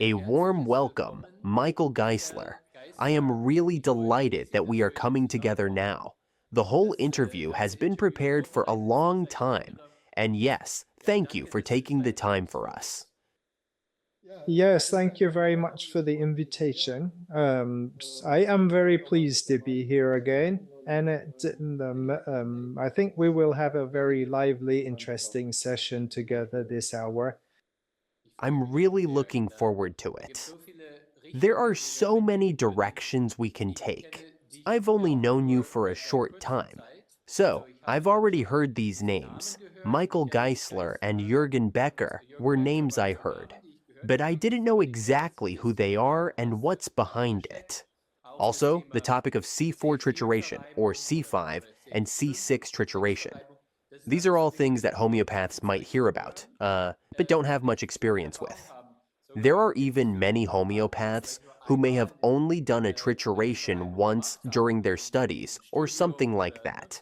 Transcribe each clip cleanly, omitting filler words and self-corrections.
A warm welcome, Michael Geisler. I am really delighted that we are coming together now. The whole interview has been prepared for a long time, and yes, thank you for taking the time for us. Yes, thank you very much for the invitation. I am very pleased to be here again, and I think we will have a very lively, interesting session together this hour. I'm really looking forward to it. There are so many directions we can take. I've only known you for a short time, so I've already heard these names. Michael Geisler and Jürgen Becker were names I heard, but I didn't know exactly who they are and what's behind it. Also, the topic of C4 trituration, or C5, and C6 trituration. These are all things that homeopaths might hear about, but don't have much experience with. There are even many homeopaths who may have only done a trituration once during their studies or something like that.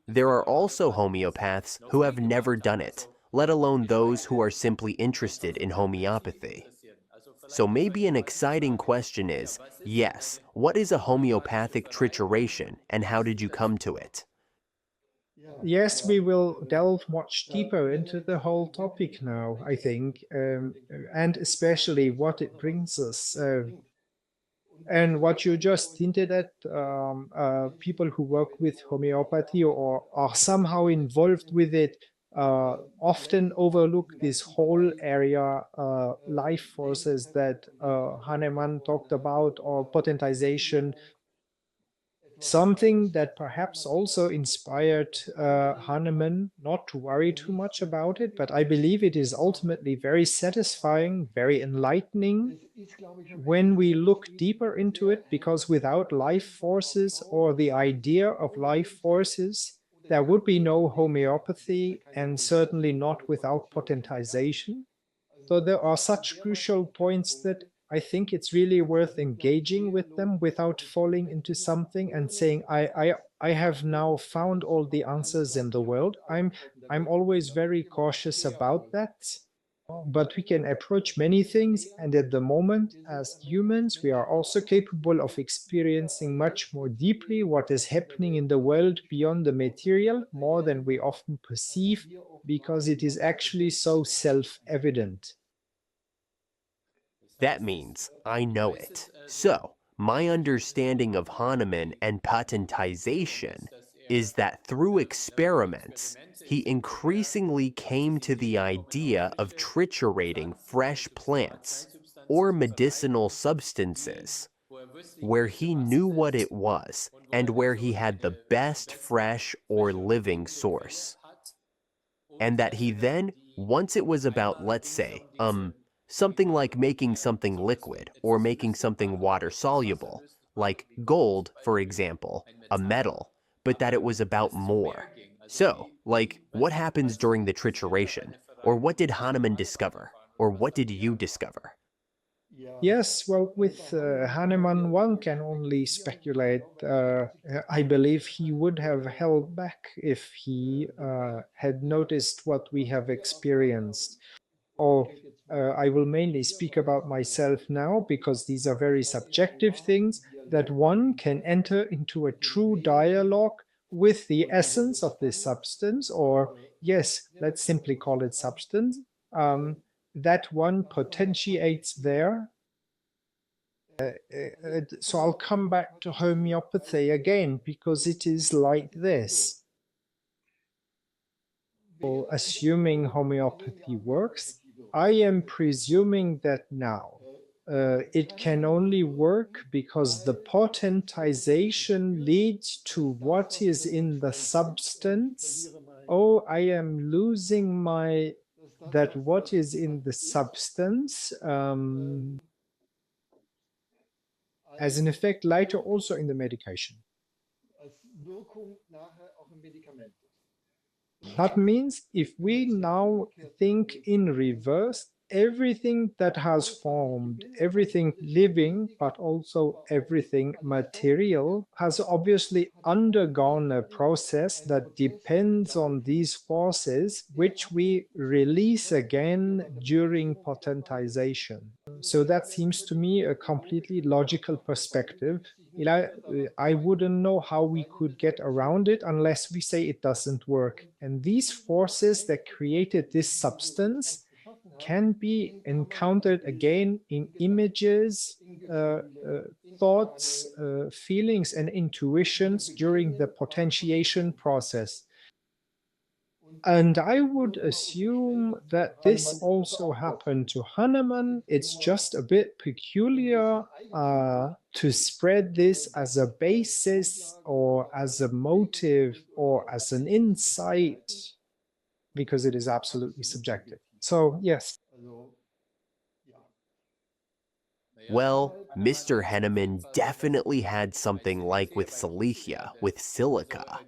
There are also homeopaths who have never done it, let alone those who are simply interested in homeopathy. So maybe an exciting question is, yes, what is a homeopathic trituration and how did you come to it? Yes, we will delve much deeper into the whole topic now, I think, and especially what it brings us. And what you just hinted at, people who work with homeopathy or are somehow involved with it often overlook this whole area, life forces that Hahnemann talked about, or potentization, something that perhaps also inspired Hahnemann not to worry too much about it, but I believe it is ultimately very satisfying, very enlightening when we look deeper into it, because without life forces or the idea of life forces, there would be no homeopathy, and certainly not without potentization. So there are such crucial points that I think it's really worth engaging with them without falling into something and saying, I have now found all the answers in the world. I'm always very cautious about that. But we can approach many things, and at the moment, as humans, we are also capable of experiencing much more deeply what is happening in the world beyond the material, more than we often perceive, because it is actually so self-evident. That means I know it. So, my understanding of Hahnemann and patentization is that through experiments, he increasingly came to the idea of triturating fresh plants or medicinal substances where he knew what it was and where he had the best fresh or living source. And that he then, once it was about, let's say, something like making something liquid or making something water soluble, like gold, for example, a metal, but that it was about more. So, like, what happens during the trituration? Or what did Hahnemann discover? Or what did you discover? Yes, well, with Hahnemann, one can only speculate. I believe he would have held back if he had noticed what we have experienced. Or I will mainly speak about myself now, because these are very subjective things, that one can enter into a true dialogue with the essence of this substance, or yes, let's simply call it substance, that one potentiates there. So I'll come back to homeopathy again, because it is like this. So assuming homeopathy works, I am presuming that now it can only work because the potentization leads to what is in the substance. Oh, I am losing my, that what is in the substance as an effect later also in the medication. That means if we now think in reverse, everything that has formed, everything living, but also everything material, has obviously undergone a process that depends on these forces, which we release again during potentization. So that seems to me a completely logical perspective. I wouldn't know how we could get around it unless we say it doesn't work. And these forces that created this substance can be encountered again in images, uh, uh, thoughts, feelings, and intuitions during the potentiation process. And I would assume that this also happened to Hahnemann. It's just a bit peculiar to spread this as a basis or as a motive or as an insight because it is absolutely subjective. So, yes. Well, Mr. Henneman definitely had something like with Salicia, with silica.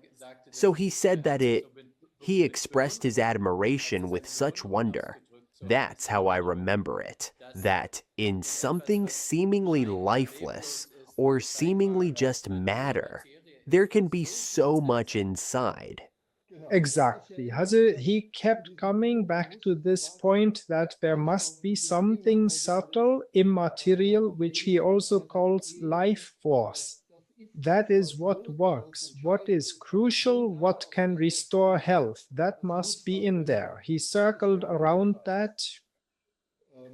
So he said that he expressed his admiration with such wonder. That's how I remember it, that in something seemingly lifeless, or seemingly just matter, there can be so much inside. Exactly. He kept coming back to this point that there must be something subtle, immaterial, which he also calls life force. That is what works, what is crucial, what can restore health. That must be in there. He circled around that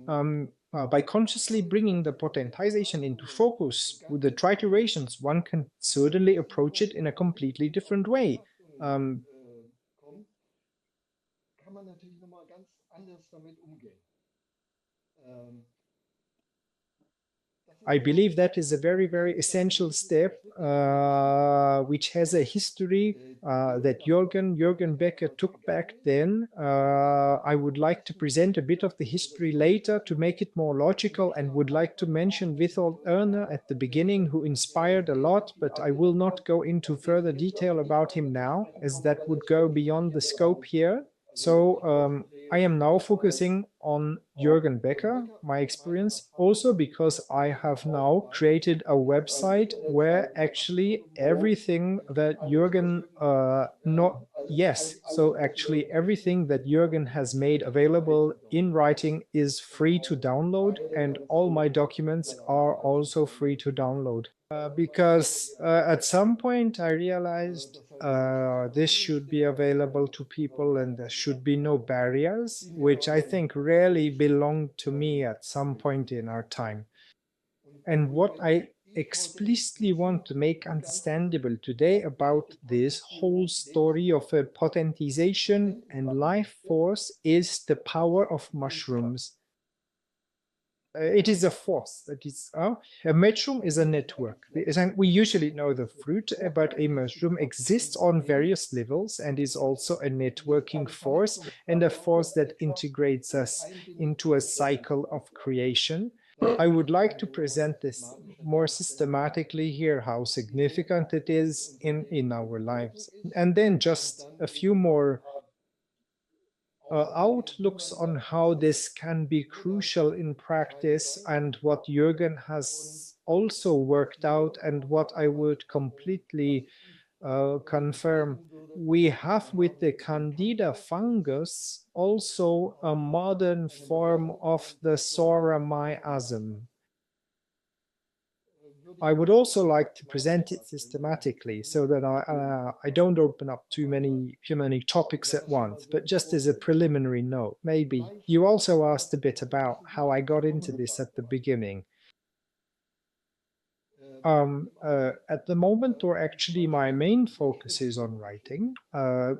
by consciously bringing the potentization into focus with the triturations. One can certainly approach it in a completely different way. I believe that is a very, very essential step, which has a history that Jürgen Becker took back then. I would like to present a bit of the history later to make it more logical, and would like to mention Witold Erner at the beginning, who inspired a lot, but I will not go into further detail about him now, as that would go beyond the scope here. So I am now focusing on Jürgen Becker, my experience, also because I have now created a website where actually everything that Jürgen, not, yes, so actually everything that Jürgen has made available in writing is free to download, and all my documents are also free to download. Because at some point I realized this should be available to people and there should be no barriers, which I think rarely belonged to me at some point in our time. And what I explicitly want to make understandable today about this whole story of a potentization and life force is the power of mushrooms. It is a force that is a mushroom is a network. We usually know the fruit, but a mushroom exists on various levels and is also a networking force, and a force that integrates us into a cycle of creation. I would like to present this more systematically here, how significant it is in our lives. And then just a few more outlooks on how this can be crucial in practice, and what Jürgen has also worked out, and what I would completely confirm. We have with the Candida fungus also a modern form of the Sora miasm. I would also like to present it systematically so that I don't open up too many topics at once, but just as a preliminary note, maybe. You also asked a bit about how I got into this at the beginning. At the moment, or actually my main focus is on writing. I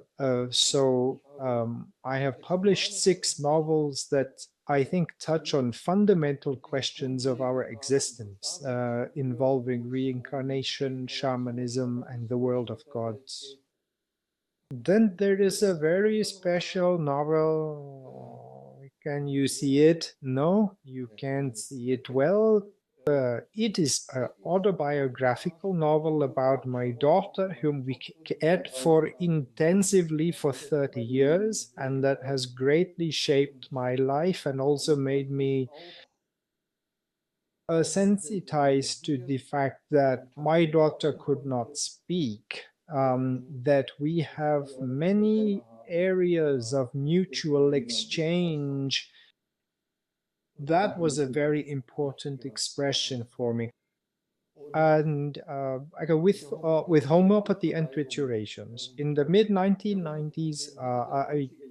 have published 6 novels that I think touch on fundamental questions of our existence, involving reincarnation, shamanism, and the world of gods. Then there is a very special novel. Can you see it? No, you can't see it well. It is an autobiographical novel about my daughter, whom we cared for intensively for 30 years, and that has greatly shaped my life and also made me sensitized to the fact that my daughter could not speak, that we have many areas of mutual exchange That was a very important expression for me. And with homeopathy and triturations in the mid 1990s,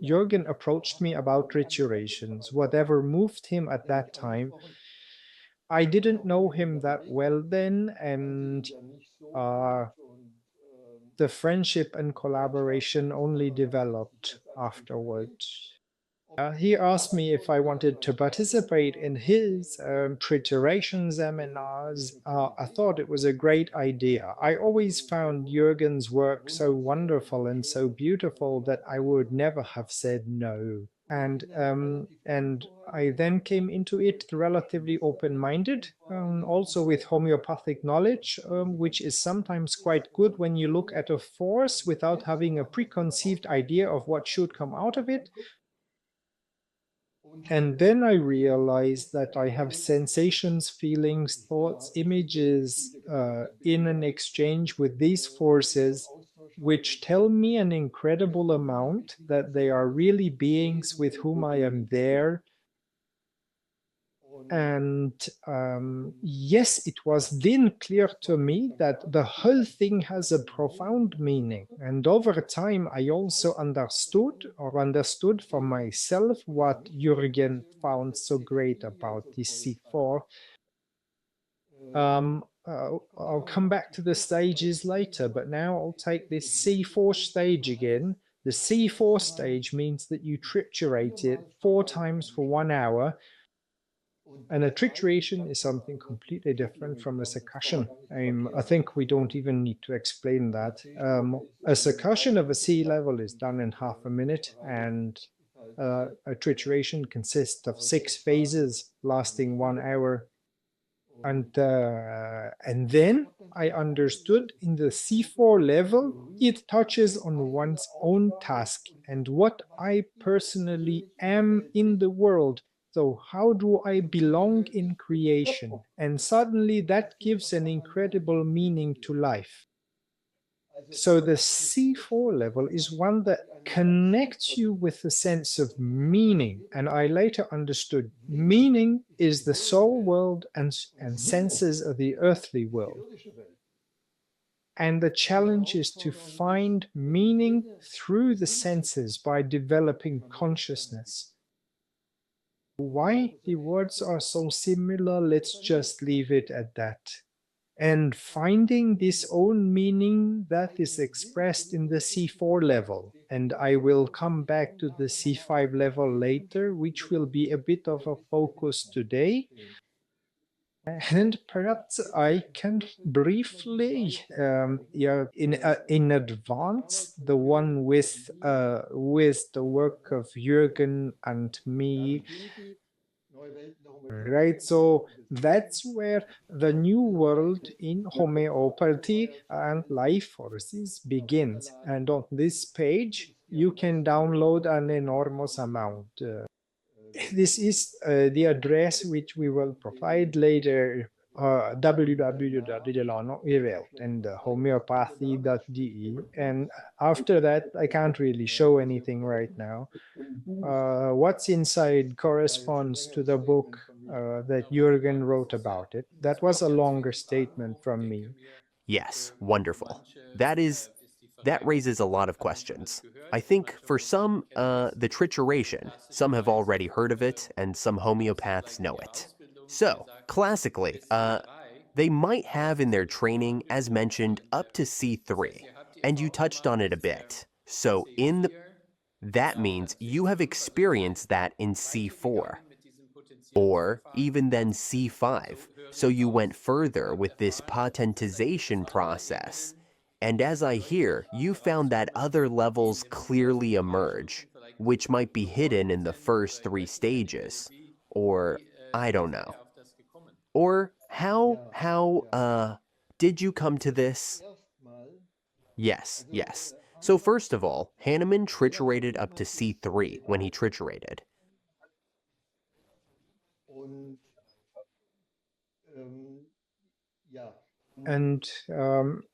Jürgen approached me about triturations. Whatever moved him at that time, I didn't know him that well then, and uh, the friendship and collaboration only developed afterwards. He asked me if I wanted to participate in his trituration seminars. I thought it was a great idea. I always found Jürgen's work so wonderful and so beautiful that I would never have said no. And I then came into it relatively open-minded, also with homeopathic knowledge, which is sometimes quite good when you look at a force without having a preconceived idea of what should come out of it. And then I realized that I have sensations, feelings, thoughts, images in an exchange with these forces, which tell me an incredible amount that they are really beings with whom I am there. And yes, it was then clear to me that the whole thing has a profound meaning. And over time, I also understood for myself what Jürgen found so great about this C4. I'll come back to the stages later, but now I'll take this C4 stage again. The C4 stage means that you triturate it 4 times for 1 hour. And a trituration is something completely different from a succussion. I think we don't even need to explain that. A succussion of a sea level is done in half a minute, and a trituration consists of 6 phases lasting 1 hour. And then I understood in the C4 level, it touches on one's own task and what I personally am in the world. So how do I belong in creation? And suddenly that gives an incredible meaning to life. So the C4 level is one that connects you with the sense of meaning. And I later understood meaning is the soul world and senses of the earthly world. And the challenge is to find meaning through the senses by developing consciousness. Why the words are so similar, let's just leave it at that. And finding this own meaning that is expressed in the C4 level. And I will come back to the C5 level later, which will be a bit of a focus today. And perhaps I can briefly, in advance, the one with the work of Jürgen and me. Right, so that's where the new world in homeopathy and life forces begins. And on this page, you can download an enormous amount. This is the address which we will provide later, www.Delano and homeopathy.de. And after that, I can't really show anything right now. What's inside corresponds to the book that Jürgen wrote about it. That was a longer statement from me. Yes, wonderful. That raises a lot of questions. I think for some, the trituration, some have already heard of it, and some homeopaths know it. So, classically, they might have in their training, as mentioned, up to C3, and you touched on it a bit. So, that means you have experienced that in C4, or even then C5. So you went further with this patentization process. And as I hear, you found that other levels clearly emerge, which might be hidden in the first 3 stages. Or, I don't know. Or how did you come to this? Yes, yes. So first of all, Hahnemann triturated up to C3 when he triturated. And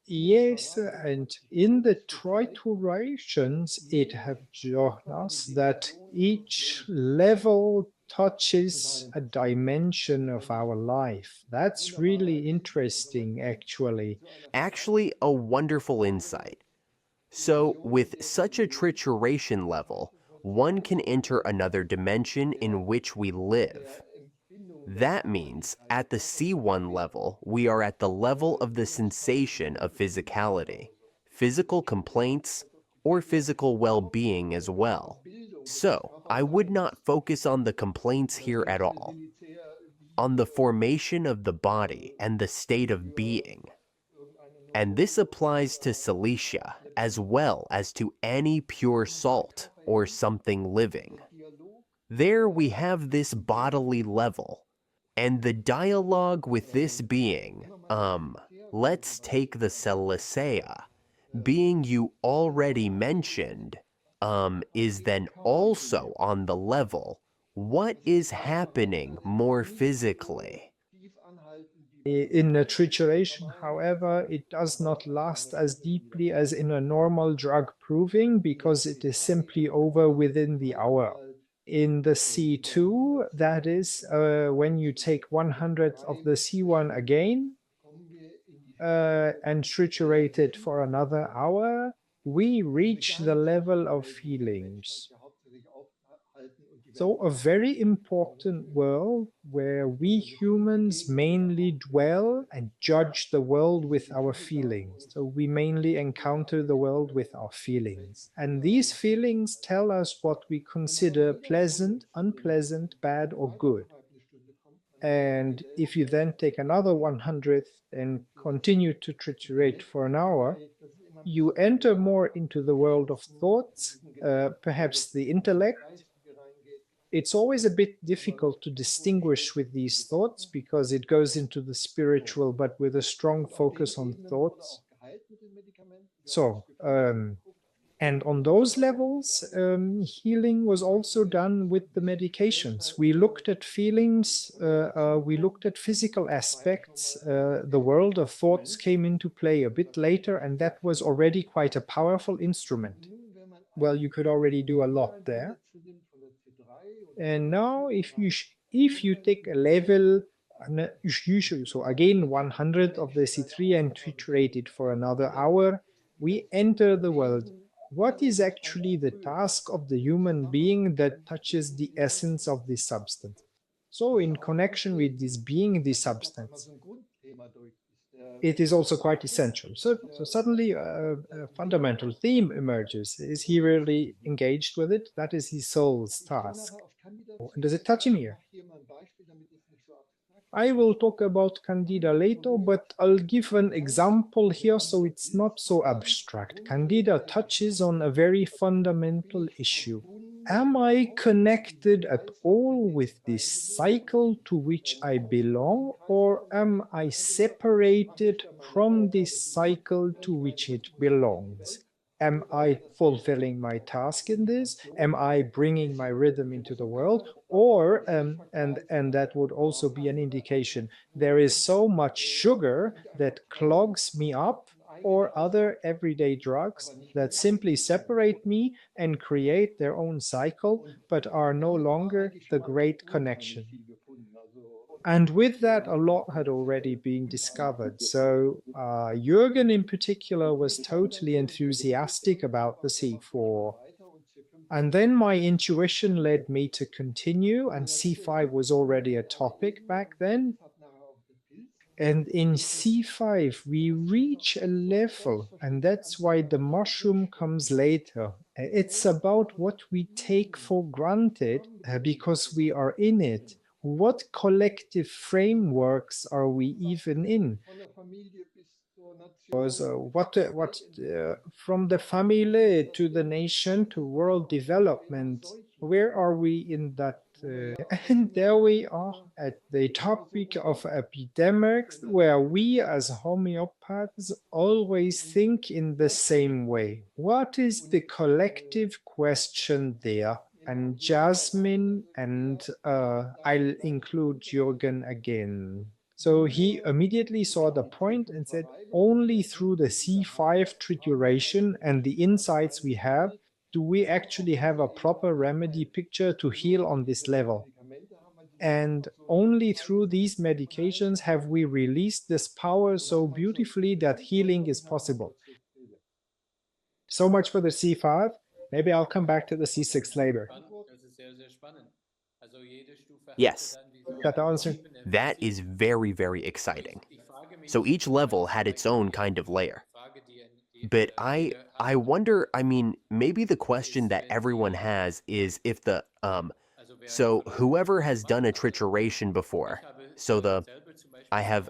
yes, and in the triturations, it have shown us that each level touches a dimension of our life. That's really interesting, actually. Actually, a wonderful insight. So, with such a trituration level, one can enter another dimension in which we live. That means at the C1 level, we are at the level of the sensation of physicality, physical complaints, or physical well being as well. So, I would not focus on the complaints here at all, on the formation of the body and the state of being. And this applies to Cilicia as well as to any pure salt or something living. There we have this bodily level, and the dialogue with this being, let's take the Celicea, being you already mentioned, is then also on the level, what is happening more physically? In a trituration, however, it does not last as deeply as in a normal drug proving because it is simply over within the hour. In the C2, that is when you take 100th of the C1 again and triturate it for another hour, we reach the level of feelings. So, a very important world where we humans mainly dwell and judge the world with our feelings. So, we mainly encounter the world with our feelings. And these feelings tell us what we consider pleasant, unpleasant, bad, or good. And if you then take another 100th and continue to triturate for an hour, you enter more into the world of thoughts, perhaps the intellect. It's always a bit difficult to distinguish with these thoughts because it goes into the spiritual, but with a strong focus on thoughts. So, and on those levels, healing was also done with the medications. We looked at feelings, we looked at physical aspects. The world of thoughts came into play a bit later, and that was already quite a powerful instrument. Well, you could already do a lot there. And now if you take a level, usually, so again 100 of the C3 and triturate it for another hour, we enter the world. What is actually the task of the human being that touches the essence of this substance? So in connection with this being, this substance, it is also quite essential. So suddenly a fundamental theme emerges. Is he really engaged with it? That is his soul's task. And does it touch him here? I will talk about Candida later, but I'll give an example here so it's not so abstract. Candida touches on a very fundamental issue. Am I connected at all with this cycle to which I belong, or am I separated from this cycle to which it belongs? Am I fulfilling my task in this? Am I bringing my rhythm into the world? Or, and that would also be an indication, there is so much sugar that clogs me up, or other everyday drugs that simply separate me and create their own cycle, but are no longer the great connection. And with that, a lot had already been discovered. So Jürgen in particular was totally enthusiastic about the C4. And then my intuition led me to continue, and C5 was already a topic back then. And in C5, we reach a level, and that's why the mushroom comes later. It's about what we take for granted because we are in it. What collective frameworks are we even in? Was from the family to the nation to world development, where are we in that? And there we are at the topic of epidemics, where we as homeopaths always think in the same way. What is the collective question there? And Jasmine, and I'll include Jürgen again. So he immediately saw the point and said, only through the C5 trituration and the insights we have do we actually have a proper remedy picture to heal on this level. And only through these medications have we released this power so beautifully that healing is possible. So much for the C5. Maybe I'll come back to the C6 later. Yes, That answer? that is very, very exciting. So each level had its own kind of layer. But I wonder, I mean, maybe the question that everyone has is if so whoever has done a trituration before, so I have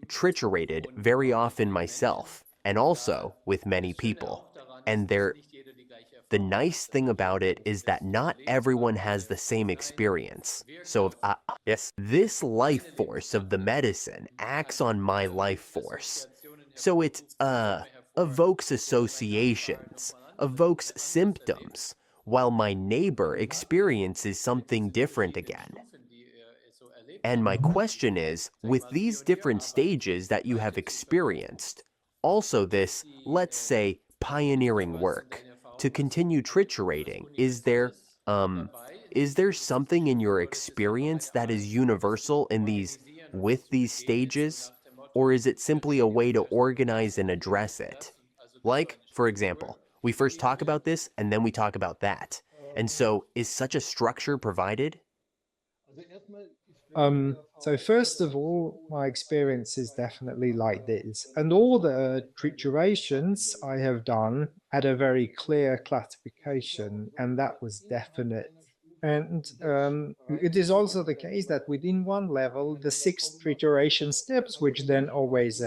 triturated very often myself and also with many people. And the nice thing about it is that not everyone has the same experience. So if yes, this life force of the medicine acts on my life force. So it evokes associations, evokes symptoms, while my neighbor experiences something different again. And my question is, with these different stages that you have experienced, also this, let's say, pioneering work, to continue triturating, is there something in your experience that is universal in with these stages? Or is it simply a way to organize and address it? Like, for example, we first talk about this and then we talk about that. And so, is such a structure provided? So first of all, my experience is definitely like this. And all the triturations I have done had a very clear classification, and that was definite. And it is also the case that within one level, the six trituration steps, which then always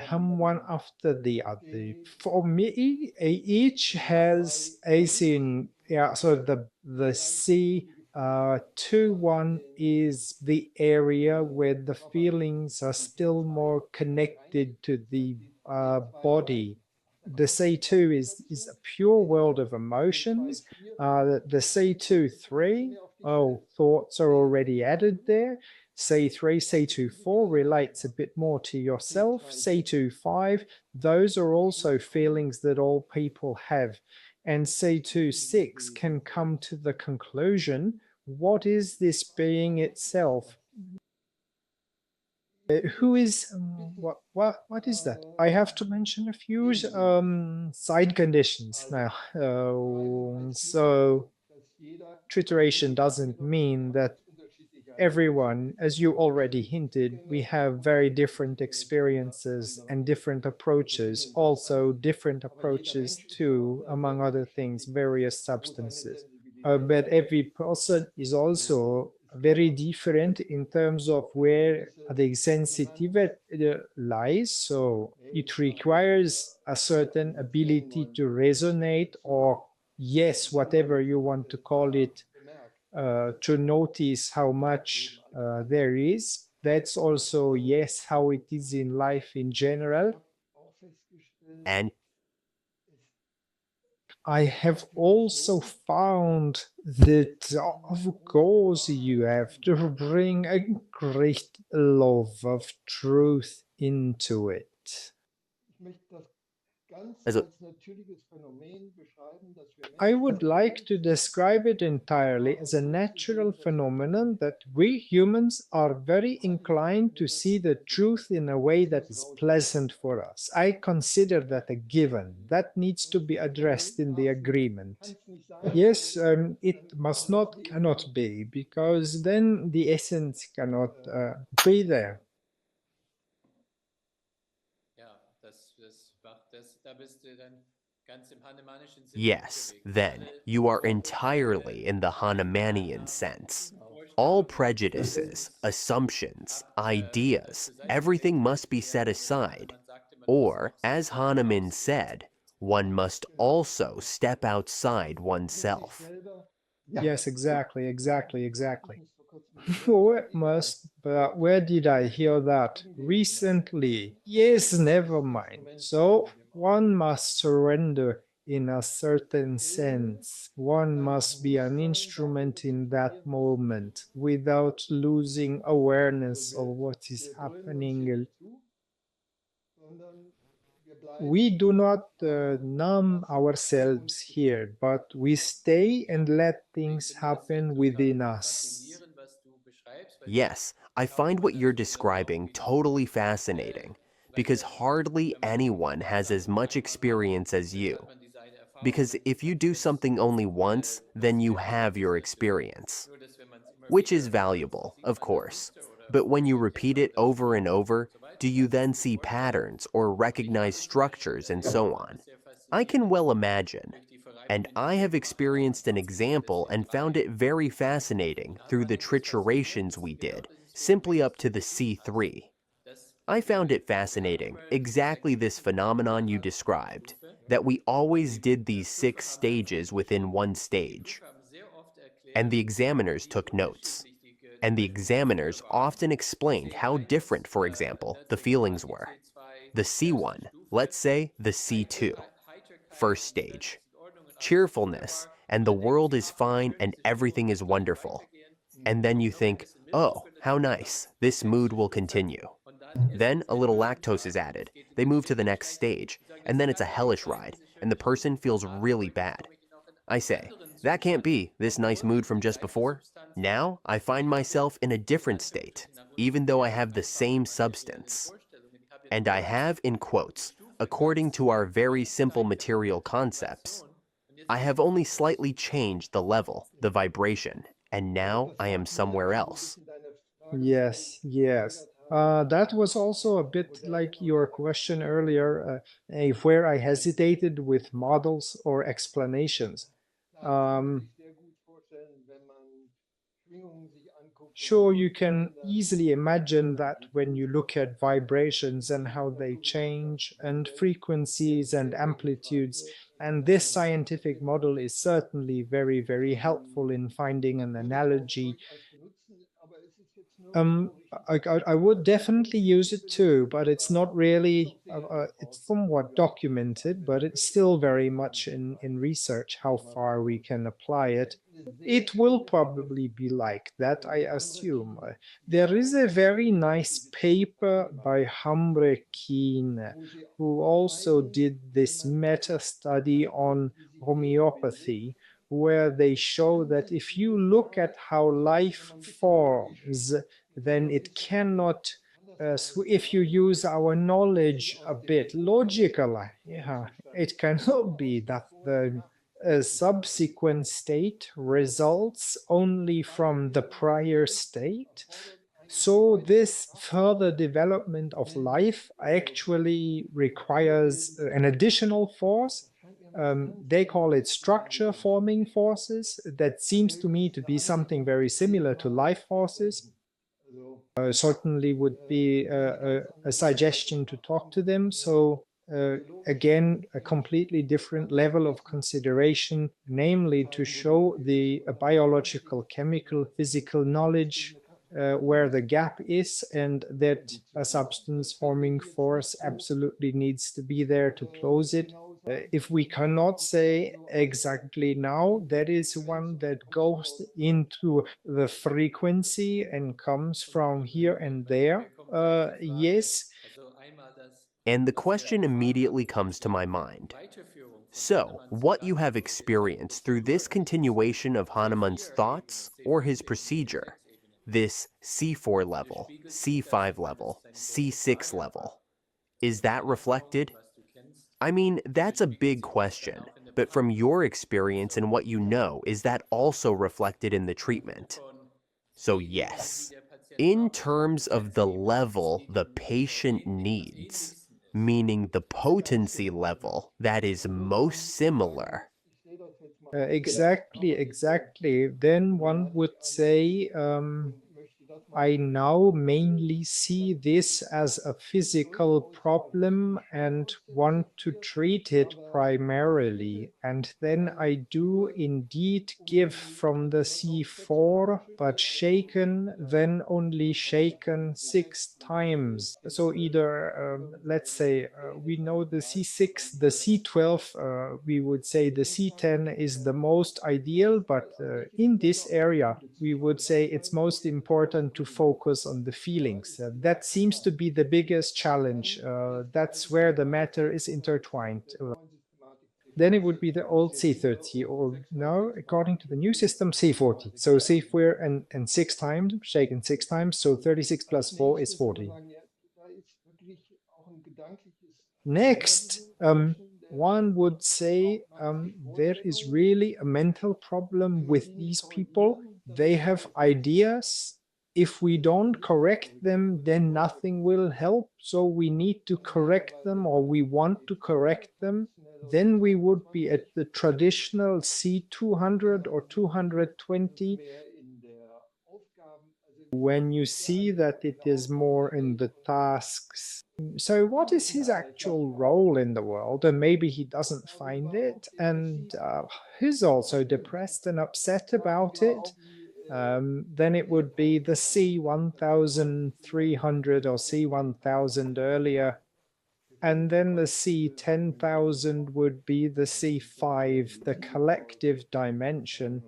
come one after the other. For me, each has a scene. Yeah, so the C 2-1 is the area where the feelings are still more connected to the body. The C2 is a pure world of emotions. The C2-3, oh, thoughts are already added there. C3, C24 relates a bit more to yourself. C25, those are also feelings that all people have. And C26 can come to the conclusion, what is this being itself? Who is, what is that? I have to mention a few side conditions now. So trituration doesn't mean that everyone, as you already hinted, we have very different experiences and different approaches, also different approaches to, among other things, various substances. But every person is also very different in terms of where the sensitivity lies. So it requires a certain ability to resonate, or yes, whatever you want to call it, to notice how much there is. That's also, yes, how it is in life in general. And I have also found that, of course, you have to bring a great love of truth into it. also, I would like to describe it entirely as a natural phenomenon that we humans are very inclined to see the truth in a way that is pleasant for us. I consider that a given. That needs to be addressed in the agreement. Yes, it must not, cannot be, because then the essence cannot be there. yes, then you are entirely in the Hahnemannian sense. All prejudices, assumptions, ideas, everything must be set aside. Or, as Hahnemann said, one must also step outside oneself. Yes, exactly, exactly, exactly. Where must, but where did I hear that? Recently. Yes, never mind. So one must surrender in a certain sense. One must be an instrument in that moment without losing awareness of what is happening. We do not numb ourselves here, but we stay and let things happen within us. Yes, I find what you're describing totally fascinating because hardly anyone has as much experience as you. Because if you do something only once, then you have your experience, which is valuable, of course. But when you repeat it over and over, do you then see patterns or recognize structures and so on? I can well imagine. And I have experienced an example and found it very fascinating through the triturations we did, simply up to the C3. I found it fascinating, exactly this phenomenon you described, that we always did these 6 stages within one stage. And the examiners took notes. And the examiners often explained how different, for example, the feelings were. The C1, let's say the C2, first stage, cheerfulness, and the world is fine and everything is wonderful. And then you think, oh, how nice, this mood will continue. Then a little lactose is added. They move to the next stage, and then it's a hellish ride, and the person feels really bad. I say, that can't be this nice mood from just before. Now I find myself in a different state, even though I have the same substance. And I have, in quotes, according to our very simple material concepts, I have only slightly changed the level, the vibration, and now I am somewhere else. Yes, yes. That was also a bit like your question earlier, where I hesitated with models or explanations. Um, Sure, you can easily imagine that when you look at vibrations and how they change, and frequencies and amplitudes. And this scientific model is certainly very, very helpful in finding an analogy. Um, I would definitely use it too, but it's not really, it's somewhat documented, but it's still very much in research how far we can apply it. It will probably be like that, I assume. There is a very nice paper by Hamre Keen, who also did this meta study on homeopathy, where they show that if you look at how life forms, then it cannot, if you use our knowledge a bit logical, yeah, it cannot be that the subsequent state results only from the prior state. So this further development of life actually requires an additional force. They call it structure forming forces. That seems to me to be something very similar to life forces. Certainly would be a suggestion to talk to them. So again, a completely different level of consideration, namely to show the biological, chemical, physical knowledge where the gap is, and that a substance forming force absolutely needs to be there to close it. If we cannot say exactly now, that is one that goes into the frequency and comes from here and there. Yes. And the question immediately comes to my mind. So, what you have experienced through this continuation of Hahnemann's thoughts or his procedure, this C4 level, C5 level, C6 level, is that reflected? I mean, that's a big question, but from your experience and what you know, is that also reflected in the treatment? So, yes, in terms of the level the patient needs, meaning the potency level that is most similar. Exactly, exactly. Then one would say, I now mainly see this as a physical problem and want to treat it primarily. And then I do indeed give from the C4, but shaken, then only shaken 6 times. So either, let's say, we know the C6, the C12, we would say the C10 is the most ideal, but in this area, we would say it's most important to focus on the feelings. That seems to be the biggest challenge. That's where the matter is intertwined. then it would be the old C30, or now, according to the new system, C40. So C4 and 6 times, shaken 6 times, so 36 plus 4 is 40. Next, one would say there is really a mental problem with these people. They have ideas. If we don't correct them, then nothing will help. So we need to correct them, or we want to correct them. Then we would be at the traditional C200 or 220 when you see that it is more in the tasks. So, what is his actual role in the world? And maybe he doesn't find it, and he's also depressed and upset about it. Then it would be the C1300 or C1000 earlier. And then the C10,000 would be the C5, the collective dimension.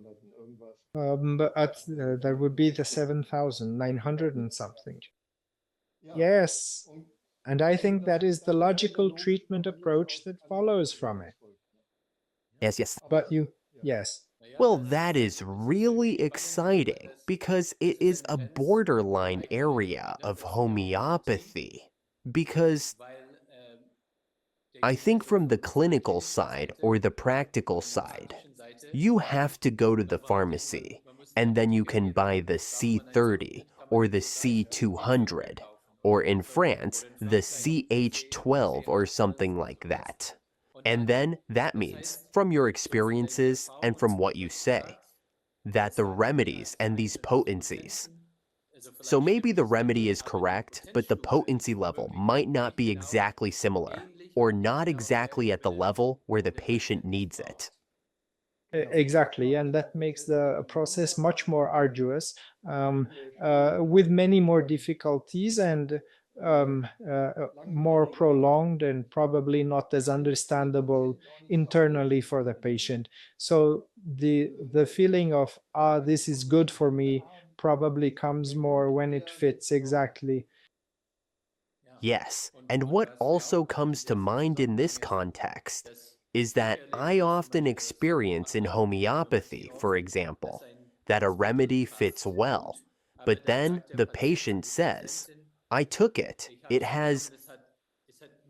But that would be the 7,900 and something. Yes. And I think that is the logical treatment approach that follows from it. Yes, yes. But you, yes. Well, that is really exciting because it is a borderline area of homeopathy. Because I think from the clinical side or the practical side, you have to go to the pharmacy and then you can buy the C30 or the C200, or in France, the CH12 or something like that. And then that means, from your experiences and from what you say, that the remedies and these potencies. So maybe the remedy is correct, but the potency level might not be exactly similar, or not exactly at the level where the patient needs it. Exactly, and that makes the process much more arduous, with many more difficulties and more prolonged, and probably not as understandable internally for the patient. So the feeling of this is good for me probably comes more when it fits exactly. Yes, and what also comes to mind in this context is that I often experience in homeopathy, for example, that a remedy fits well, but then the patient says, I took it,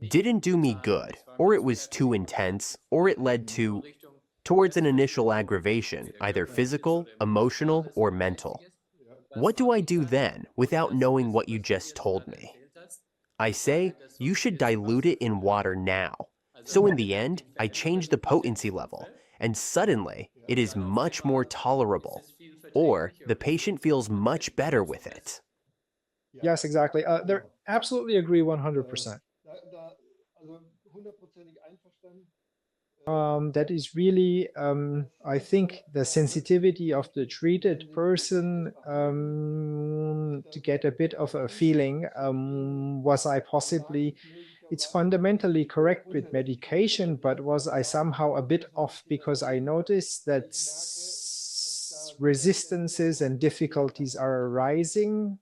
didn't do me good, or it was too intense, or it led towards an initial aggravation, either physical, emotional, or mental. What do I do then without knowing what you just told me? I say, you should dilute it in water now. So in the end, I change the potency level, and suddenly it is much more tolerable, or the patient feels much better with it. Yes, exactly. They absolutely agree 100%. That is really, I think, the sensitivity of the treated person, to get a bit of a feeling. Was I possibly, it's fundamentally correct with medication, but was I somehow a bit off because I noticed that resistances and difficulties are arising?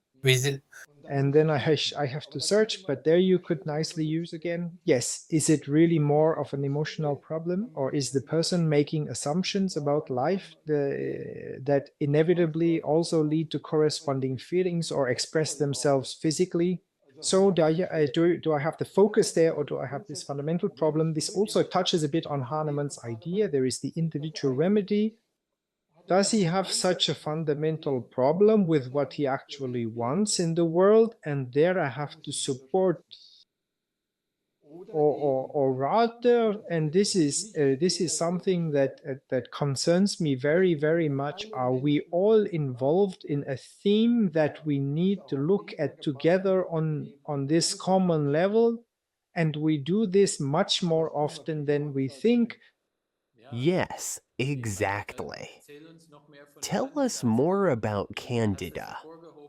And then I have to search, but there you could nicely use again. Yes, is it really more of an emotional problem, or is the person making assumptions about life that inevitably also lead to corresponding feelings or express themselves physically? So do I have the focus there, or do I have this fundamental problem? This also touches a bit on Hahnemann's idea. There is the individual remedy. Does he have such a fundamental problem with what he actually wants in the world? And there I have to support, or rather, and this is something that concerns me very, very much. Are we all involved in a theme that we need to look at together on this common level? And we do this much more often than we think. Yes, exactly. Tell us more about Candida.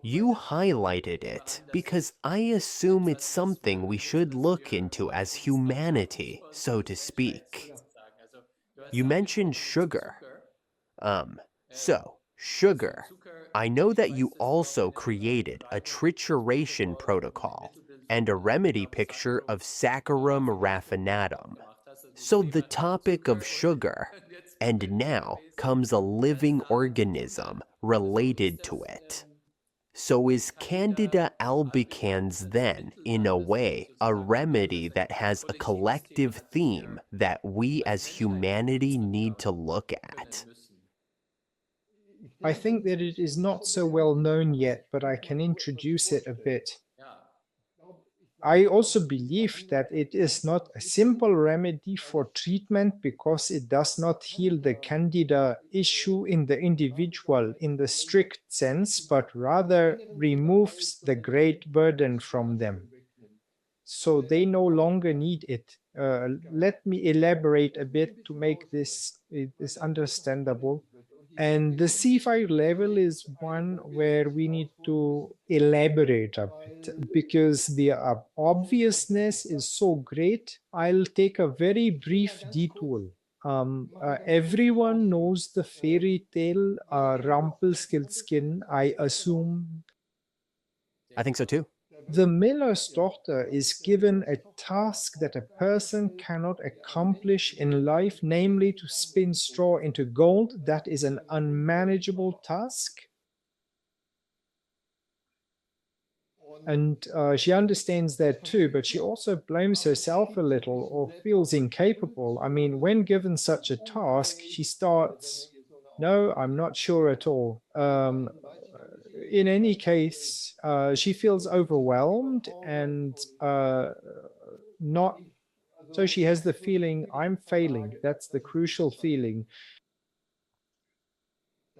You highlighted it because I assume it's something we should look into as humanity, so to speak. You mentioned sugar. Sugar. I know that you also created a trituration protocol and a remedy picture of Saccharum raffinatum. So the topic of sugar, and now comes a living organism related to it. So is Candida albicans then, in a way, a remedy that has a collective theme that we as humanity need to look at? I think that it is not so well known yet, but I can introduce it a bit. I also believe that it is not a simple remedy for treatment because it does not heal the candida issue in the individual in the strict sense, but rather removes the great burden from them. So they no longer need it. Let me elaborate a bit to make this understandable. And the C5 level is one where we need to elaborate a bit because the obviousness is so great. I'll take a very brief detour. Everyone knows the fairy tale Rumpelstiltskin, I assume. I think so too. The miller's daughter is given a task that a person cannot accomplish in life, namely to spin straw into gold. That is an unmanageable task. And she understands that too, but she also blames herself a little or feels incapable. I mean, when given such a task, she starts, no, I'm not sure at all. In any case, she feels overwhelmed and not. So she has the feeling, I'm failing. That's the crucial feeling.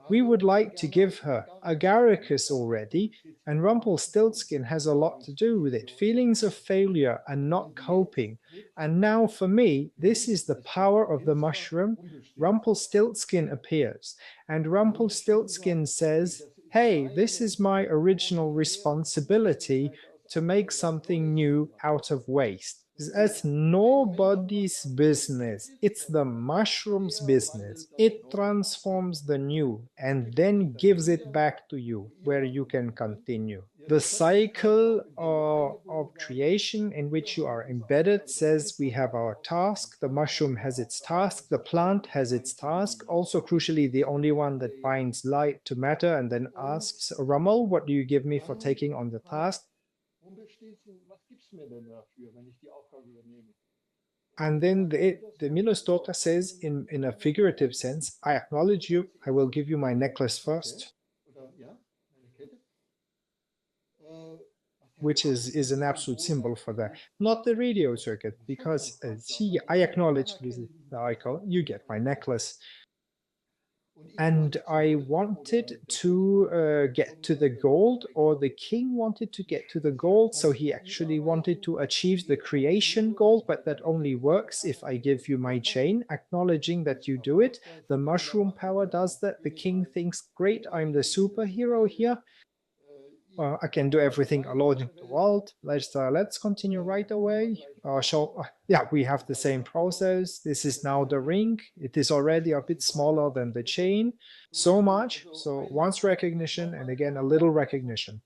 We would like to give her agaricus already, and Rumpelstiltskin has a lot to do with it. Feelings of failure and not coping. And now for me, this is the power of the mushroom. Rumpelstiltskin appears, and Rumpelstiltskin says, hey, this is my original responsibility to make something new out of waste. That's nobody's business. It's the mushroom's business. It transforms the new and then gives it back to you where you can continue. The cycle of creation in which you are embedded says we have our task, the mushroom has its task, the plant has its task, also crucially the only one that binds light to matter and then asks, Rummel, what do you give me for taking on the task? And then the miller's daughter says, in a figurative sense, I acknowledge you, I will give you my necklace first, which is an absolute symbol for that. Not the radio circuit, because I acknowledge this is the icon, you get my necklace. And I wanted to get to the gold, or the king wanted to get to the gold, so he actually wanted to achieve the creation goal, but that only works if I give you my chain, acknowledging that you do it. The mushroom power does that. The king thinks, great, I'm the superhero here. I can do everything alone in the world. Let's continue right away. Yeah, we have the same process. This is now the ring. It is already a bit smaller than the chain. So much. So once recognition and again a little recognition.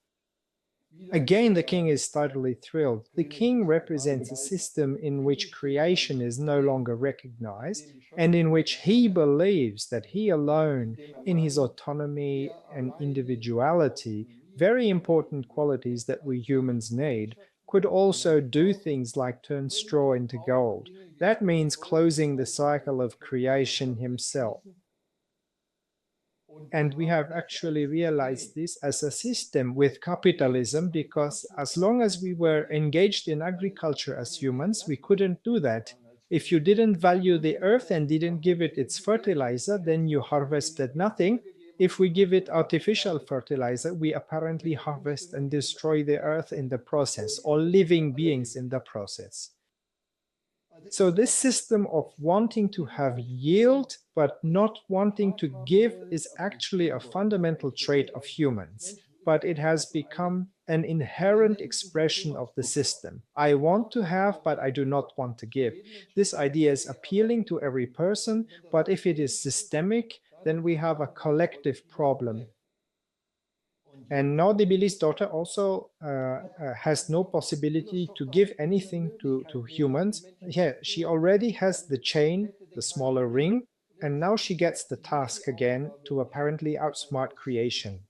Again, the king is totally thrilled. The king represents a system in which creation is no longer recognized and in which he believes that he alone, in his autonomy and individuality, very important qualities that we humans need, could also do things like turn straw into gold. That means closing the cycle of creation himself. And we have actually realized this as a system with capitalism, because as long as we were engaged in agriculture as humans, we couldn't do that. If you didn't value the earth and didn't give it its fertilizer, then you harvested nothing. If we give it artificial fertilizer, we apparently harvest and destroy the earth in the process, or living beings in the process. So this system of wanting to have yield but not wanting to give is actually a fundamental trait of humans, but it has become an inherent expression of the system. I want to have, but I do not want to give. This idea is appealing to every person, but if it is systemic, then we have a collective problem. And now the Billy's daughter also has no possibility to give anything to humans. Yeah, she already has the chain, the smaller ring, and now she gets the task again to apparently outsmart creation.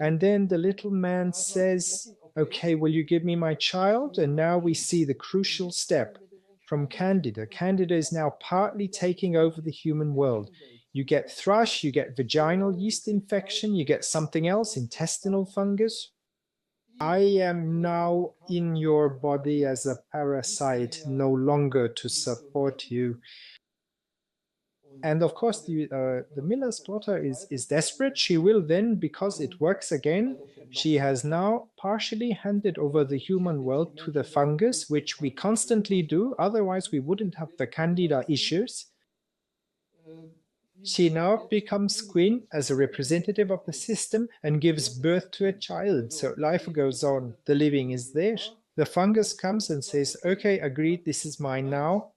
And then the little man says, okay, will you give me my child? And now we see the crucial step from Candida. Candida is now partly taking over the human world. You get thrush, you get vaginal yeast infection, you get something else, intestinal fungus. I am now in your body as a parasite, no longer to support you. And of course, the miller's daughter is desperate. She will then, because it works again, she has now partially handed over the human world to the fungus, which we constantly do. Otherwise, we wouldn't have the candida issues. She now becomes queen as a representative of the system and gives birth to a child. So life goes on. The living is there. The fungus comes and says, okay, agreed, this is mine now.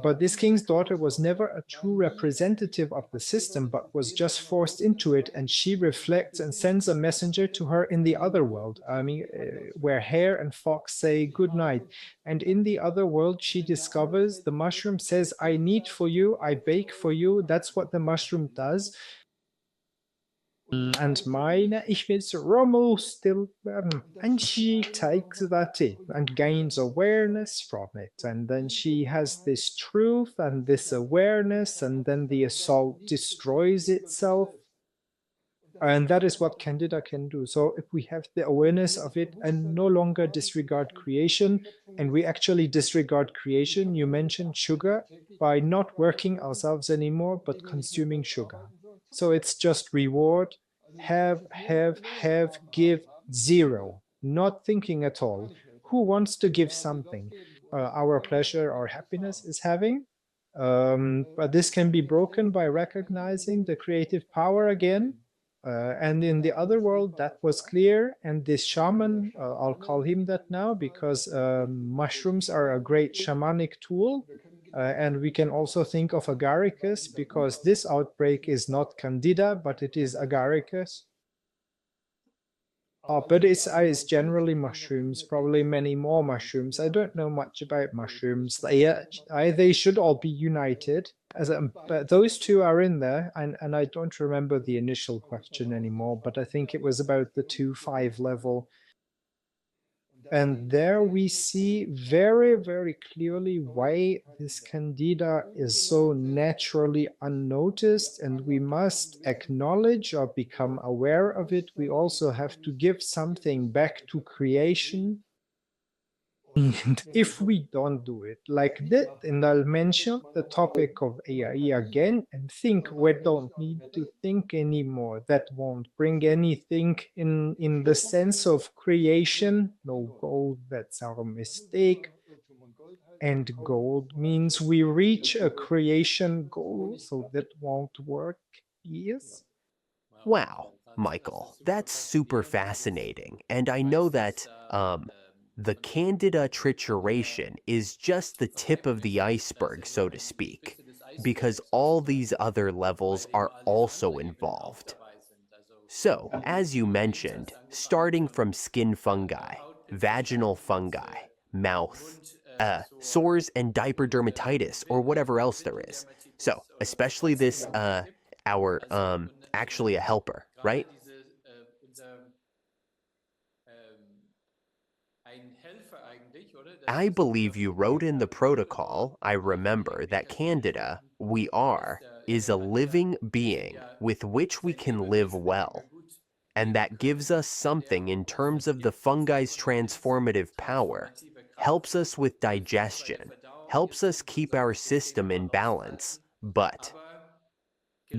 But this king's daughter was never a true representative of the system, but was just forced into it, and she reflects and sends a messenger to her in the other world, I mean, where hare and fox say good night. And in the other world, she discovers the mushroom says, I knead for you, I bake for you. That's what the mushroom does. And mine is Rommel still, and she takes that in and gains awareness from it. And then she has this truth and this awareness, and then the assault destroys itself. And that is what Candida can do. So if we have the awareness of it and no longer disregard creation, and we actually disregard creation, you mentioned sugar, by not working ourselves anymore, but consuming sugar. So it's just reward, have, give, zero, not thinking at all. Who wants to give something? Our pleasure or happiness is having. But this can be broken by recognizing the creative power again. And in the other world, that was clear. And this shaman, I'll call him that now because mushrooms are a great shamanic tool. And we can also think of agaricus because this outbreak is not candida, but it is agaricus. But it's generally mushrooms, probably many more mushrooms. I don't know much about mushrooms. They should all be united. But those two are in there, and I don't remember the initial question anymore, but I think it was about the 2-5 level. And there we see very, very clearly why this candida is so naturally unnoticed, and we must acknowledge or become aware of it. We also have to give something back to creation. And if we don't do it like that, and I'll mention the topic of AI again, and think we don't need to think anymore. That won't bring anything in the sense of creation. No gold, that's our mistake. And gold means we reach a creation goal, so that won't work. Yes. Wow, Michael, that's super fascinating. And I know that the Candida trituration is just the tip of the iceberg, so to speak, because all these other levels are also involved. So, as you mentioned, starting from skin fungi, vaginal fungi, mouth, sores and diaper dermatitis, or whatever else there is. So, especially this, actually a helper, right? I believe you wrote in the protocol, I remember, that Candida, we are, is a living being with which we can live well. And that gives us something in terms of the fungi's transformative power, helps us with digestion, helps us keep our system in balance, but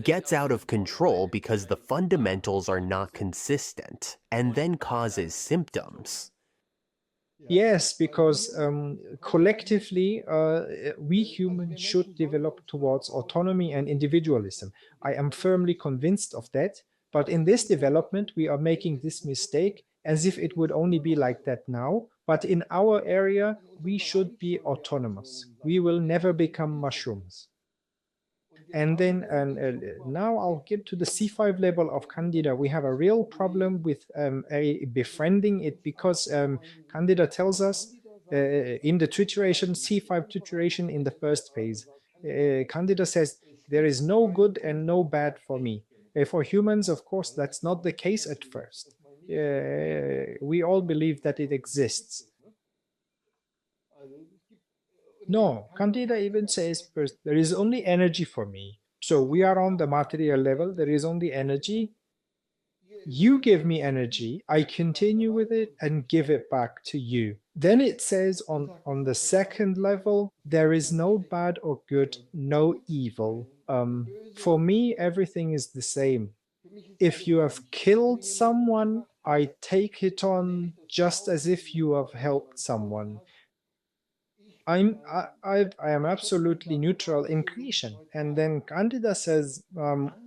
gets out of control because the fundamentals are not consistent and then causes symptoms. Yes, because collectively, we humans should develop towards autonomy and individualism. I am firmly convinced of that. But in this development, we are making this mistake as if it would only be like that now. But in our area, we should be autonomous. We will never become mushrooms. And then now I'll get to the C5 level of Candida. We have a real problem with befriending it because Candida tells us in the trituration, C5 trituration in the first phase, Candida says, there is no good and no bad for me. For humans, of course, that's not the case at first. We all believe that it exists. No, Candida even says first, there is only energy for me. So we are on the material level, there is only energy. You give me energy, I continue with it and give it back to you. Then it says on the second level, there is no bad or good, no evil. For me, everything is the same. If you have killed someone, I take it on just as if you have helped someone. I am absolutely neutral in creation. And then Candida says,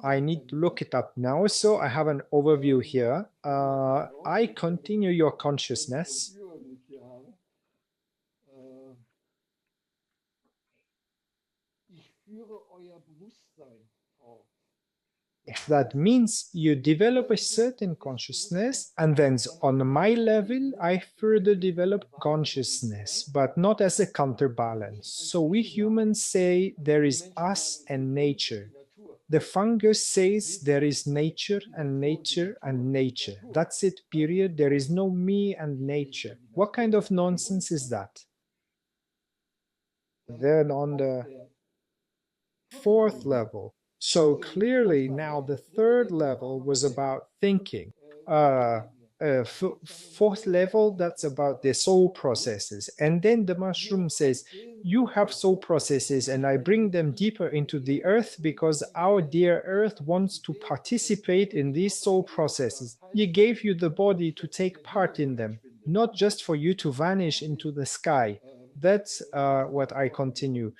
I need to look it up now. So I have an overview here. I continue your consciousness. That means you develop a certain consciousness, and then on my level, I further develop consciousness, but not as a counterbalance. So we humans say there is us and nature. The fungus says there is nature and nature and nature. That's it, period. There is no me and nature. What kind of nonsense is that? Then on the fourth level. So clearly now the third level was about thinking. Uh, Fourth level, that's about the soul processes. And then the mushroom says, you have soul processes and I bring them deeper into the earth because our dear earth wants to participate in these soul processes. He gave you the body to take part in them, not just for you to vanish into the sky. That's what I continue.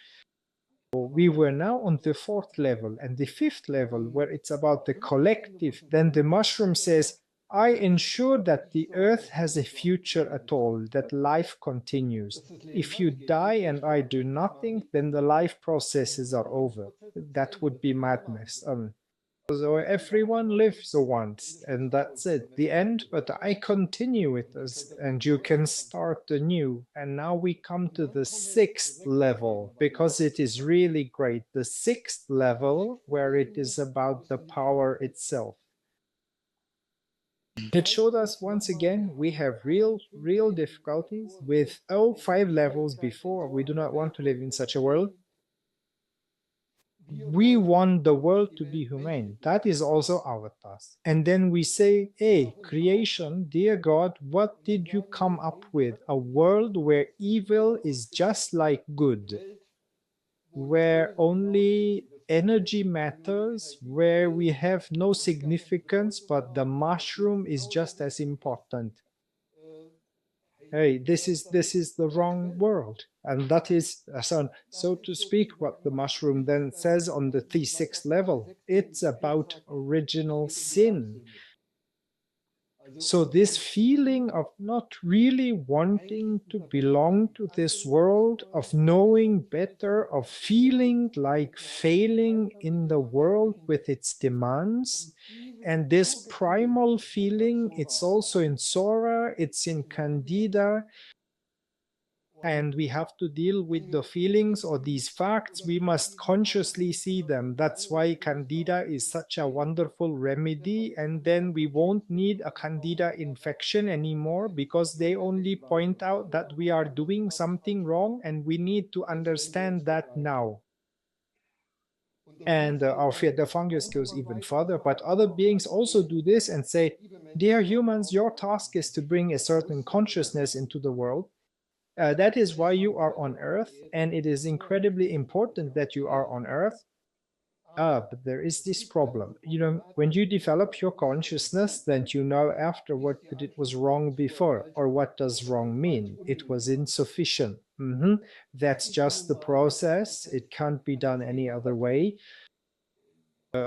We were now on the fourth level and the fifth level where it's about the collective. Then the mushroom says, I ensure that the earth has a future at all, that life continues. If you die and I do nothing, then the life processes are over. That would be madness. So everyone lives once, and that's it, the end. But I continue with this, and you can start anew. And now we come to the sixth level, because it is really great. The sixth level, where it is about the power itself. It showed us once again we have real difficulties with all 5 levels before. We do not want to live in such a world. We want the world to be humane. That is also our task. And then we say, hey, creation, dear God, what did you come up with? A world where evil is just like good, where only energy matters, where we have no significance, but the mushroom is just as important. Hey, this is the wrong world. And that is, so to speak, what the mushroom then says on the T6 level. It's about original sin. So this feeling of not really wanting to belong to this world, of knowing better, of feeling like failing in the world with its demands, and this primal feeling, it's also in Sora, it's in Candida, and we have to deal with the feelings or these facts. We must consciously see them. That's why Candida is such a wonderful remedy. And then we won't need a Candida infection anymore because they only point out that we are doing something wrong and we need to understand that now. And the fungus goes even further, but other beings also do this and say, dear humans, your task is to bring a certain consciousness into the world. That is why you are on Earth, and it is incredibly important that you are on Earth. But there is this problem. You know, when you develop your consciousness, then you know afterward that it was wrong before. Or what does wrong mean? It was insufficient. That's just the process. It can't be done any other way.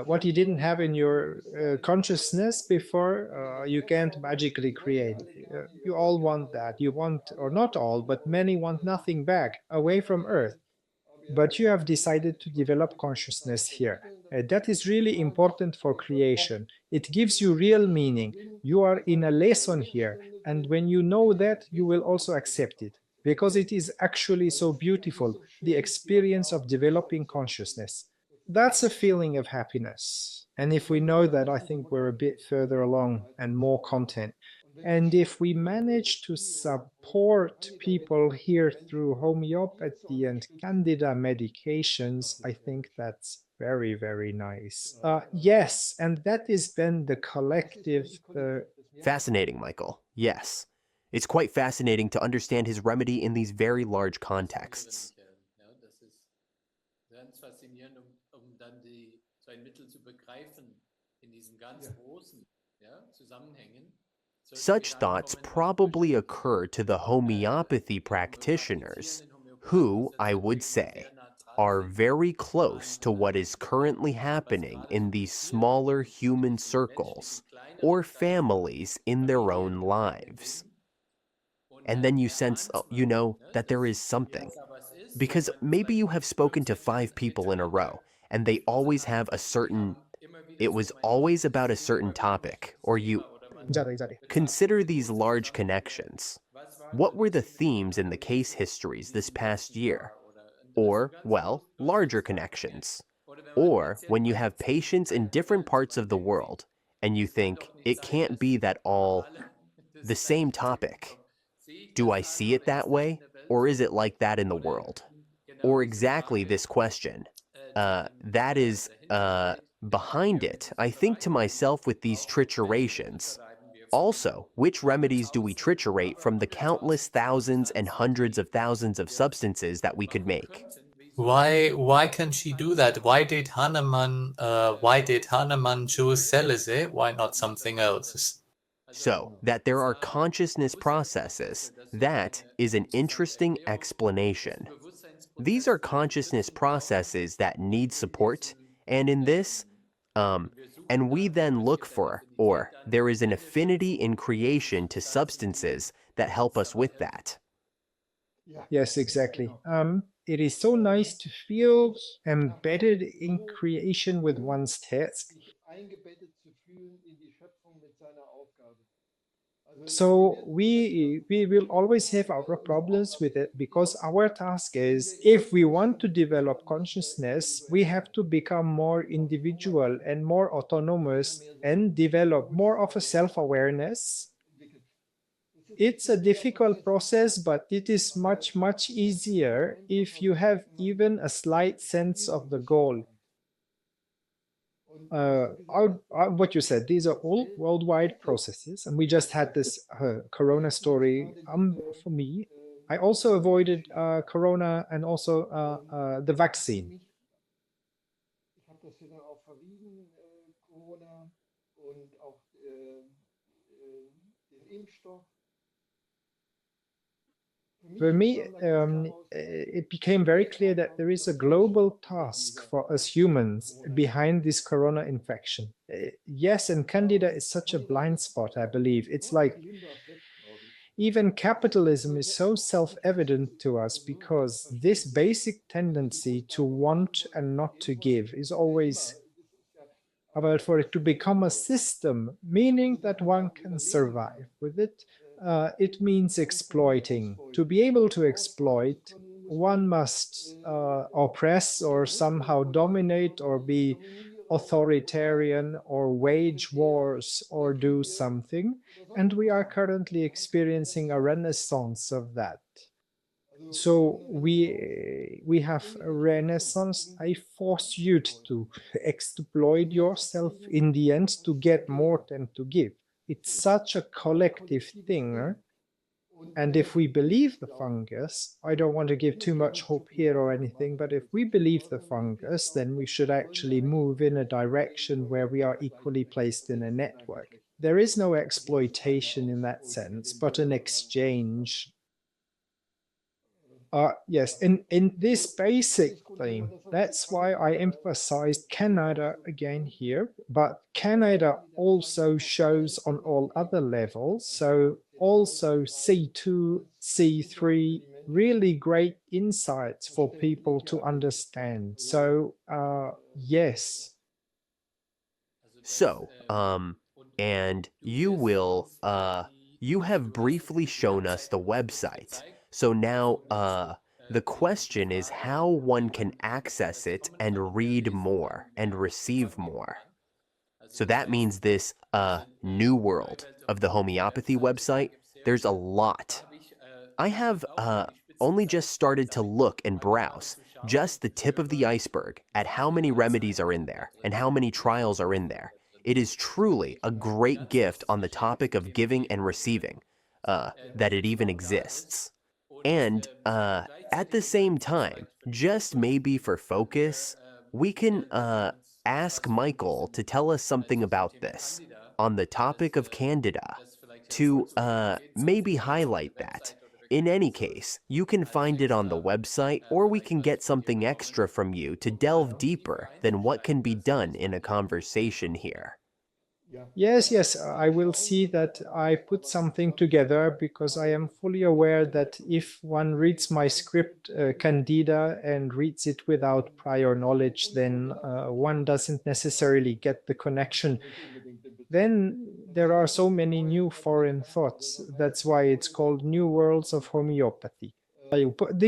What you didn't have in your consciousness before, you can't magically create. You all want that. You want, or not all, but many want nothing back, away from Earth. but you have decided to develop consciousness here. That is really important for creation. It gives you real meaning. You are in a lesson here, and when you know that, you will also accept it because it is actually so beautiful, the experience of developing consciousness. That's a feeling of happiness. And if we know that, I think we're a bit further along and more content. And if we manage to support people here through homeopathy and candida medications, I think that's very, very nice. Yes, and that is then the collective. Fascinating, Michael. Yes. It's quite fascinating to understand his remedy in these very large contexts. Such thoughts probably occur to the homeopathy practitioners, who, I would say, are very close to what is currently happening in these smaller human circles or families in their own lives. And then you sense, that there is something. Because maybe you have spoken to 5 people in a row, and they always have it was always about a certain topic, or you consider these large connections. What were the themes in the case histories this past year? Or, well, larger connections. Or when you have patients in different parts of the world, and you think, it can't be that all the same topic. Do I see it that way? Or is it like that in the world? Or exactly this question. That is behind it. I think to myself with these triturations. Also, which remedies do we triturate from the countless thousands and hundreds of thousands of substances that we could make? Why can she do that? Why did Hahnemann choose Celice? Why not something else? So, that there are consciousness processes, that is an interesting explanation. These are consciousness processes that need support, and in this, um, and we then look for, or there is an affinity in creation to substances that help us with that. Yes, exactly. It is so nice to feel embedded in creation with one's task. So we will always have our problems with it because our task is if we want to develop consciousness, we have to become more individual and more autonomous and develop more of a self-awareness. It's a difficult process, but it is much, much easier if you have even a slight sense of the goal. What you said, these are all worldwide processes, and we just had this Corona story. For me, I also avoided Corona and also the vaccine. For me, it became very clear that there is a global task for us humans behind this corona infection. Yes, and candida is such a blind spot, I believe. It's like even capitalism is so self-evident to us because this basic tendency to want and not to give is always about for it to become a system, meaning that one can survive with it. It means exploiting. To be able to exploit, one must oppress or somehow dominate or be authoritarian or wage wars or do something. And we are currently experiencing a renaissance of that. So we have a renaissance. I force you to exploit yourself in the end to get more than to give. It's such a collective thing. And if we believe the fungus, I don't want to give too much hope here or anything, but if we believe the fungus, then we should actually move in a direction where we are equally placed in a network. There is no exploitation in that sense, but an exchange. Yes, in this basic thing, that's why I emphasized Canada again here, but Canada also shows on all other levels. So also C2, C3, really great insights for people to understand. So, yes. So, and you have briefly shown us the website. So now, the question is how one can access it and read more and receive more. So that means this, new world of the homeopathy website, there's a lot. I have, only just started to look and browse, just the tip of the iceberg, at how many remedies are in there and how many trials are in there. It is truly a great gift on the topic of giving and receiving, that it even exists. And, at the same time, just maybe for focus, we can, ask Michael to tell us something about this on the topic of Candida, to, maybe highlight that. In any case, you can find it on the website, or we can get something extra from you to delve deeper than what can be done in a conversation here. Yes, yes, I will see that I put something together because I am fully aware that if one reads my script, Candida, and reads it without prior knowledge, then one doesn't necessarily get the connection. Then there are so many new foreign thoughts. That's why it's called New Worlds of Homeopathy.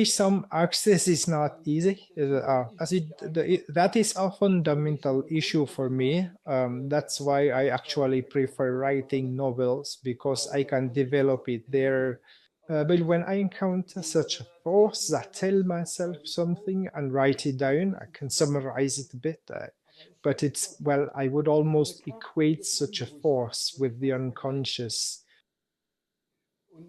Some access is not easy. That is a fundamental issue for me. That's why I actually prefer writing novels because I can develop it there. But when I encounter such a force that tell myself something and write it down, I can summarize it a bit. But it's, well, I would almost equate such a force with the unconscious.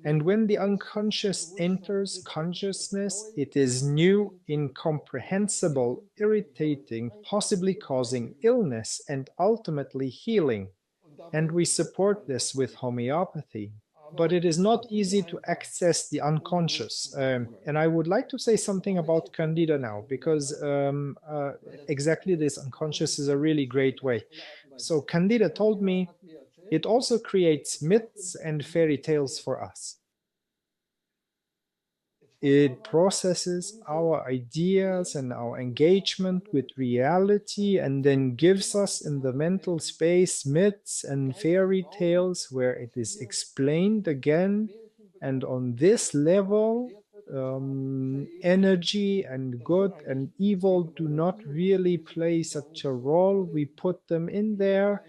And when the unconscious enters consciousness, it is new, incomprehensible, irritating, possibly causing illness and ultimately healing. And we support this with homeopathy. But it is not easy to access the unconscious. And I would like to say something about Candida now, because exactly this unconscious is a really great way. So Candida told me it also creates myths and fairy tales for us. It processes our ideas and our engagement with reality and then gives us in the mental space myths and fairy tales where it is explained again. And on this level, energy and good and evil do not really play such a role. We put them in there.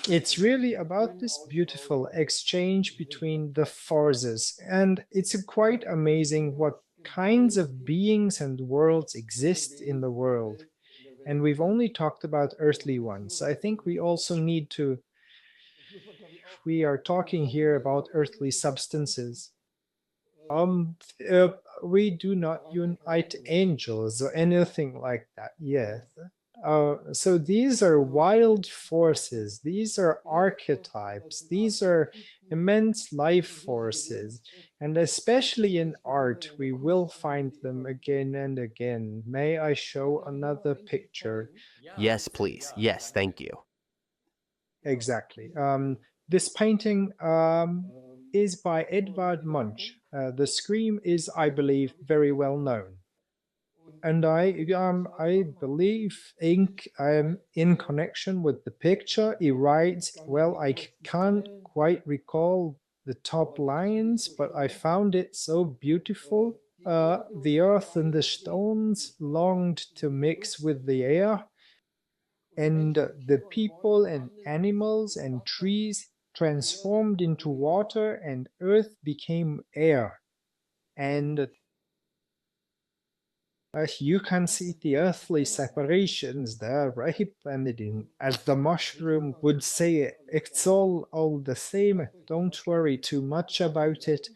It's really about this beautiful exchange between the forces, and it's quite amazing what kinds of beings and worlds exist in the world. And we've only talked about earthly ones. I think we also need to, we are talking here about earthly substances. Um, uh, we do not unite angels or anything like that. Yes. So these are wild forces. These are archetypes. These are immense life forces. And especially in art, we will find them again and again. May I show another picture? Yes, please. Yes, thank you. Exactly. This painting is by Edvard Munch. The Scream is, I believe, very well known. And I believe in connection with the picture, he writes, well, I can't quite recall the top lines, but I found it so beautiful. The earth and the stones longed to mix with the air, and the people and animals and trees transformed into water, and earth became air. And you can see the earthly separations there, right? And as the mushroom would say, it's all the same. Don't worry too much about it.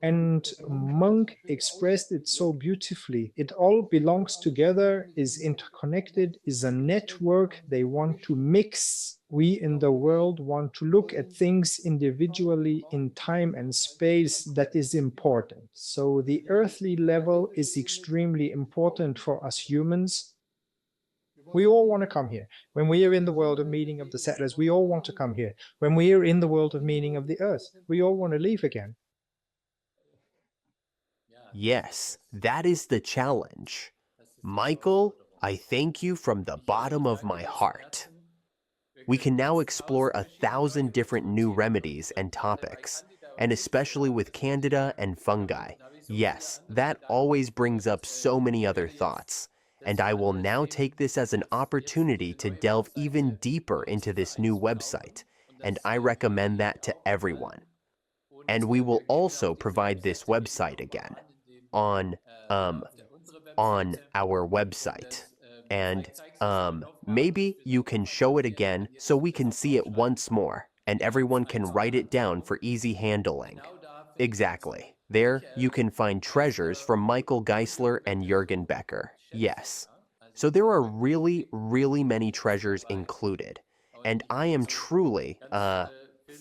And Monk expressed it so beautifully. It all belongs together, is interconnected, is a network. They want to mix. We in the world want to look at things individually in time and space. That is important. So the earthly level is extremely important for us humans. We all want to come here. When we are in the world of meaning of the settlers, we all want to come here. When we are in the world of meaning of the earth, we all want to leave again. Yes, that is the challenge. Michael, I thank you from the bottom of my heart. We can now explore 1,000 different new remedies and topics, and especially with candida and fungi. Yes, that always brings up so many other thoughts, and I will now take this as an opportunity to delve even deeper into this new website, and I recommend that to everyone. And we will also provide this website again on um, on our website. And maybe you can show it again so we can see it once more and everyone can write it down for easy handling. Exactly. There you can find treasures from Michael Geisler and Jürgen Becker. Yes. So there are really, really many treasures included. And I am truly,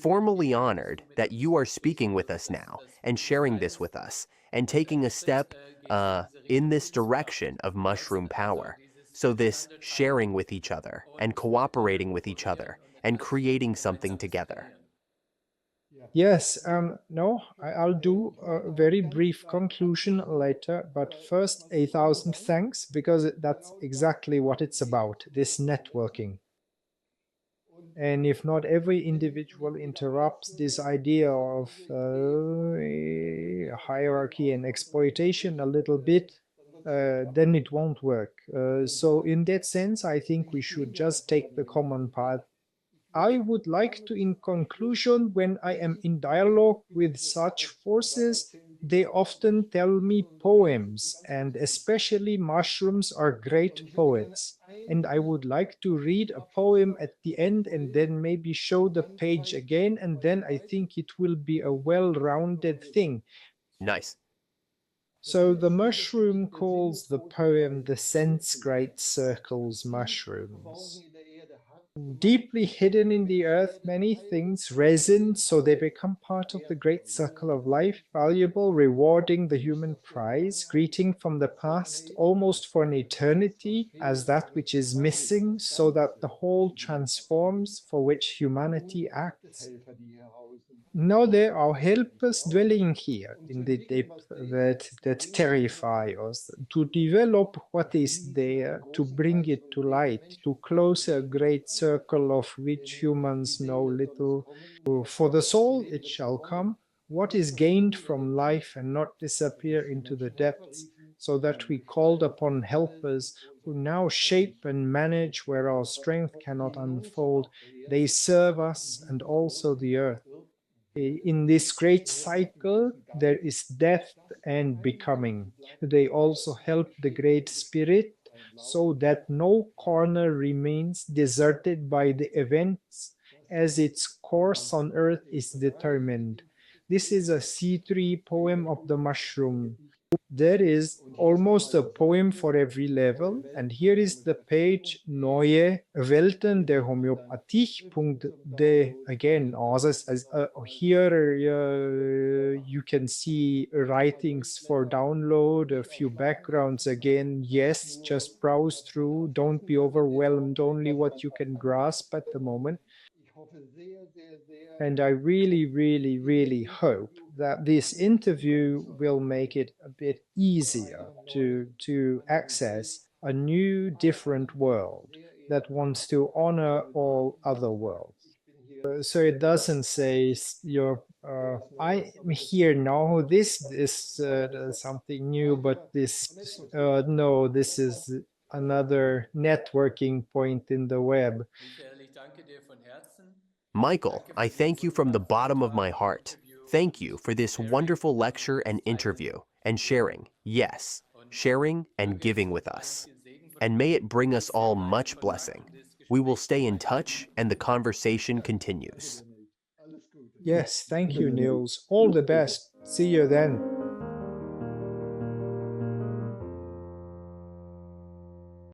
formally honored that you are speaking with us now and sharing this with us and taking a step in this direction of mushroom power. So this sharing with each other and cooperating with each other and creating something together. Yes, no, I'll do a very brief conclusion later, but first, 1,000 thanks, because that's exactly what it's about, this networking. And if not every individual interrupts this idea of hierarchy and exploitation a little bit, then it won't work. So in that sense, I think we should just take the common path. I would like to, in conclusion, when I am in dialogue with such forces, they often tell me poems, and especially mushrooms are great poets. And I would like to read a poem at the end and then maybe show the page again, and then I think it will be a well-rounded thing. Nice. So the mushroom calls the poem the sense great circles mushrooms. Deeply hidden in the earth, many things resin, so they become part of the great circle of life, valuable, rewarding the human prize, greeting from the past, almost for an eternity, as that which is missing, so that the whole transforms, for which humanity acts. No, there are helpers dwelling here in the depth that terrify us, to develop what is there, to bring it to light, to close a great circle of which humans know little. For the soul it shall come, what is gained from life and not disappear into the depths, so that we called upon helpers who now shape and manage where our strength cannot unfold. They serve us and also the earth. In this great cycle, there is death and becoming. They also help the Great Spirit so that no corner remains deserted by the events as its course on earth is determined. This is a C3 poem of the mushroom. There is almost a poem for every level, and here is the page Neue Welten der Homöopathie.de again. Here you can see writings for download, a few backgrounds again. Yes, just browse through. Don't be overwhelmed, only what you can grasp at the moment. And I really, really, really hope that this interview will make it a bit easier to access a new, different world that wants to honor all other worlds. So it doesn't say I'm here now. This is something new, but no, this is another networking point in the web. Michael, I thank you from the bottom of my heart. Thank you for this wonderful lecture and interview and sharing, yes, sharing and giving with us. And may it bring us all much blessing. We will stay in touch and the conversation continues. Yes, thank you, Niels. All the best. See you then.